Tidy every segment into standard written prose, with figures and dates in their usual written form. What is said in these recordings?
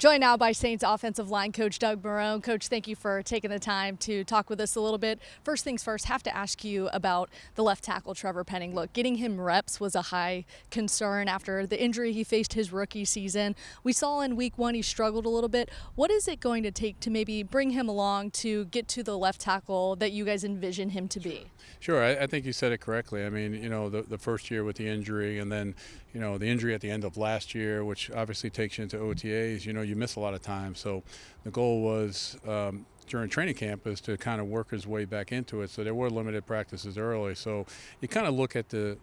Joined now by Saints offensive line coach Doug Marrone. Coach, thank you for taking the time to talk with us a little bit. First things first, have to ask you about the left tackle, Trevor Penning. Look, getting him reps was a high concern after the injury he faced his rookie season. We saw in week one he struggled a little bit. What is it going to take to maybe bring him along to get to the left tackle that you guys envision him to be? Sure, I think you said it correctly. I mean, the first year with the injury, and then, the injury at the end of last year, which obviously takes you into OTAs, you miss a lot of time. So the goal was during training camp is to kind of work his way back into it. So there were limited practices early. So you kind of look at the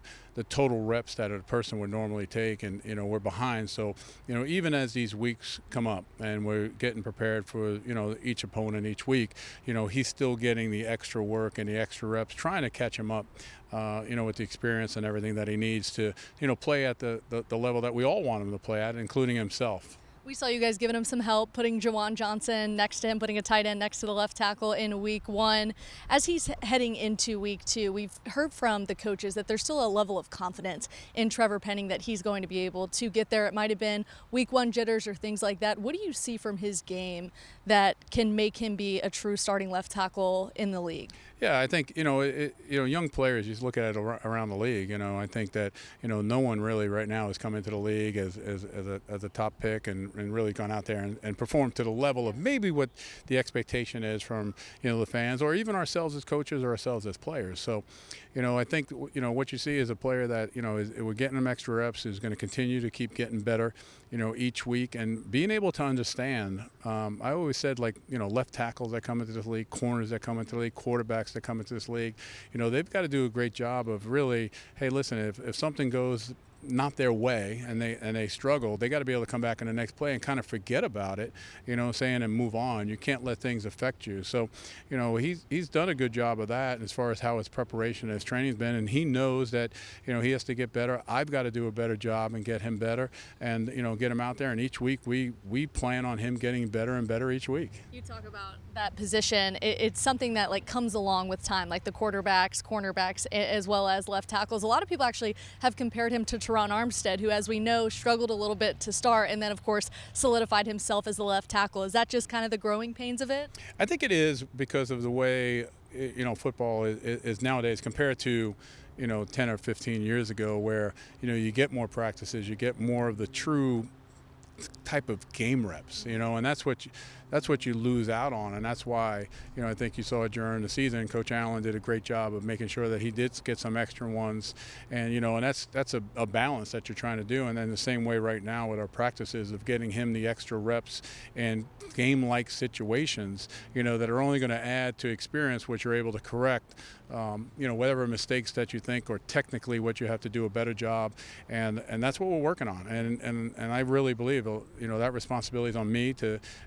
total reps that a person would normally take, and we're behind. So even as these weeks come up and we're getting prepared for each opponent each week, he's still getting the extra work and the extra reps, trying to catch him up with the experience and everything that he needs to play at the level that we all want him to play at, including himself. We saw you guys giving him some help, putting Jawan Johnson next to him, putting a tight end next to the left tackle in week one. As he's heading into week two, we've heard from the coaches that there's still a level of confidence in Trevor Penning that he's going to be able to get there. It might have been week one jitters or things like that. What do you see from his game that can make him be a true starting left tackle in the league? Yeah, I think, young players, you just look at it around the league. I think that, no one really right now has come into the league as a top pick and really gone out there and performed to the level of maybe what the expectation is from, the fans or even ourselves as coaches or ourselves as players. So, I think, what you see is a player that, we're getting him extra reps, is going to continue to keep getting better, each week, and being able to understand. I always said, left tackles that come into this league, corners that come into the league, quarterbacks that come into this league, they've got to do a great job of really, hey, listen, if something goes not their way and they struggle, they got to be able to come back in the next play and kind of forget about it, and move on. You can't let things affect you. So, he's done a good job of that as far as how his preparation and his training's been, and he knows that, he has to get better. I've got to do a better job and get him better and, get him out there. And each week we plan on him getting better and better each week. You talk about that position. It's something that comes along with time, like the quarterbacks, cornerbacks, as well as left tackles. A lot of people actually have compared him to Ron Armstead, who, as we know, struggled a little bit to start and then, of course, solidified himself as the left tackle. Is that just kind of the growing pains of it? I think it is, because of the way, football is nowadays compared to, 10 or 15 years ago, where, you get more practices, you get more of the true type of game reps, and that's what you lose out on. And that's why, I think you saw it during the season. Coach Allen did a great job of making sure that he did get some extra ones, and and that's a balance that you're trying to do. And then the same way right now with our practices of getting him the extra reps and game-like situations, that are only going to add to experience, which you're able to correct, whatever mistakes that you think, or technically what you have to do a better job, and that's what we're working on. And I really believe, that responsibility is on me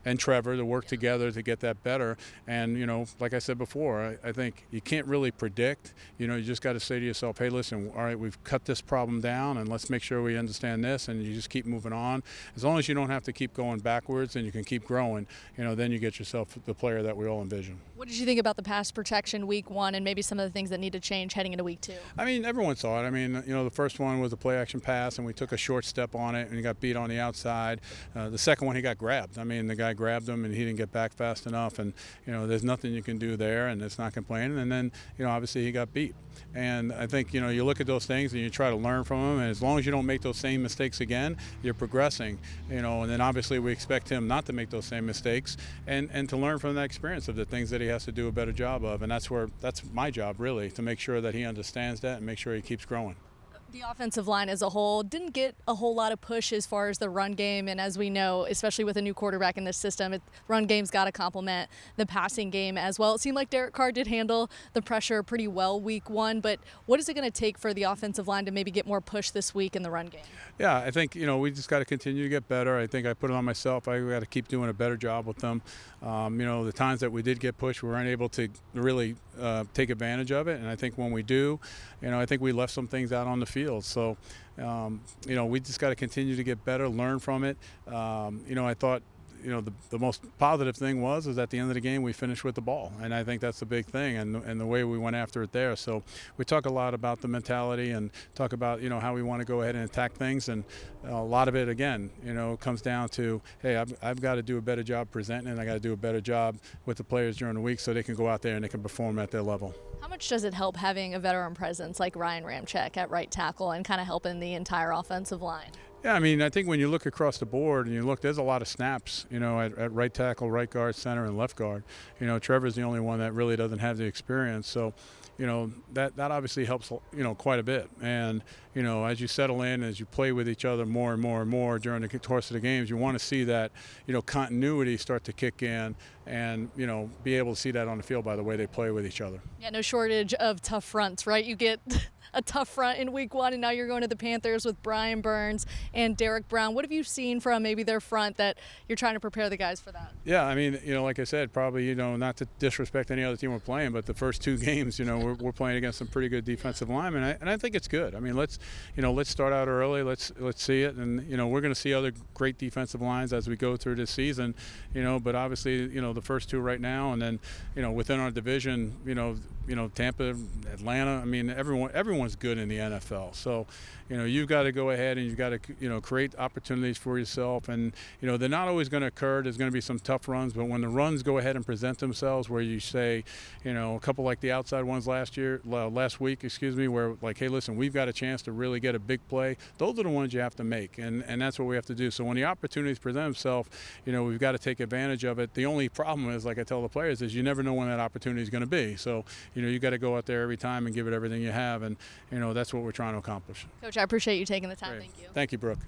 and Trevor to work together to get that better. And, like I said before, I think you can't really predict. You just got to say to yourself, hey, listen, all right, we've cut this problem down, and let's make sure we understand this, and you just keep moving on. As long as you don't have to keep going backwards and you can keep growing, then you get yourself the player that we all envision. What did you think about the pass protection week one and maybe some of the things that need to change heading into week two? I mean, everyone saw it. I mean, the first one was a play action pass, and we took a short step on it, and he got beat on the outside. The second one, he got grabbed. I mean, the guy grabbed him, and he didn't get back fast enough, and there's nothing you can do there, and it's not complaining. And then obviously he got beat. And I think you look at those things and you try to learn from them, and as long as you don't make those same mistakes again, you're progressing. And then obviously we expect him not to make those same mistakes and to learn from that experience of the things that he has to do a better job of. And that's my job, really, to make sure that he understands that and make sure he keeps growing. The offensive line as a whole didn't get a whole lot of push as far as the run game, and as we know, especially with a new quarterback in this system, run game's got to complement the passing game as well. It seemed like Derek Carr did handle the pressure pretty well week one, but what is it going to take for the offensive line to maybe get more push this week in the run game? Yeah, I think, we just got to continue to get better. I think I put it on myself. I got to keep doing a better job with them. The times that we did get pushed, we weren't able to really take advantage of it, and I think when we do, I think we left some things out on the field. So, we just got to continue to get better, learn from it. I thought, the most positive thing was at the end of the game we finished with the ball, and I think that's the big thing, and the way we went after it there. So we talk a lot about the mentality and talk about how we want to go ahead and attack things, and a lot of it again comes down to, hey, I've got to do a better job presenting, and I got to do a better job with the players during the week so they can go out there and they can perform at their level. How much does it help having a veteran presence like Ryan Ramczyk at right tackle and kind of helping the entire offensive line? Yeah, I mean, I think when you look across the board and you look, there's a lot of snaps, at right tackle, right guard, center, and left guard. Trevor's the only one that really doesn't have the experience. So, that obviously helps, quite a bit. And, as you settle in, as you play with each other more and more and more during the course of the games, you want to see that, continuity start to kick in and, be able to see that on the field by the way they play with each other. Yeah, no shortage of tough fronts, right? You get a tough front in week 1, and now you're going to the Panthers with Brian Burns and Derek Brown. What have you seen from maybe their front that you're trying to prepare the guys for that? Yeah, I mean, like I said, probably, not to disrespect any other team we're playing, but the first 2 games, we're playing against some pretty good defensive linemen, and I think it's good. I mean, let's start out early. Let's see it, and we're going to see other great defensive lines as we go through this season, but obviously, the first 2 right now, and then, within our division, Tampa, Atlanta. I mean, everyone's good in the NFL. So, you've got to go ahead and you've got to, create opportunities for yourself. And, they're not always going to occur. There's going to be some tough runs. But when the runs go ahead and present themselves where you say, a couple like the outside ones last week, where like, hey, listen, we've got a chance to really get a big play. Those are the ones you have to make. And that's what we have to do. So when the opportunities present themselves, we've got to take advantage of it. The only problem is, like I tell the players, is you never know when that opportunity is going to be. So, you got to go out there every time and give it everything you have, and that's what we're trying to accomplish. Coach, I appreciate you taking the time. Great. Thank you. Thank you, Brooke.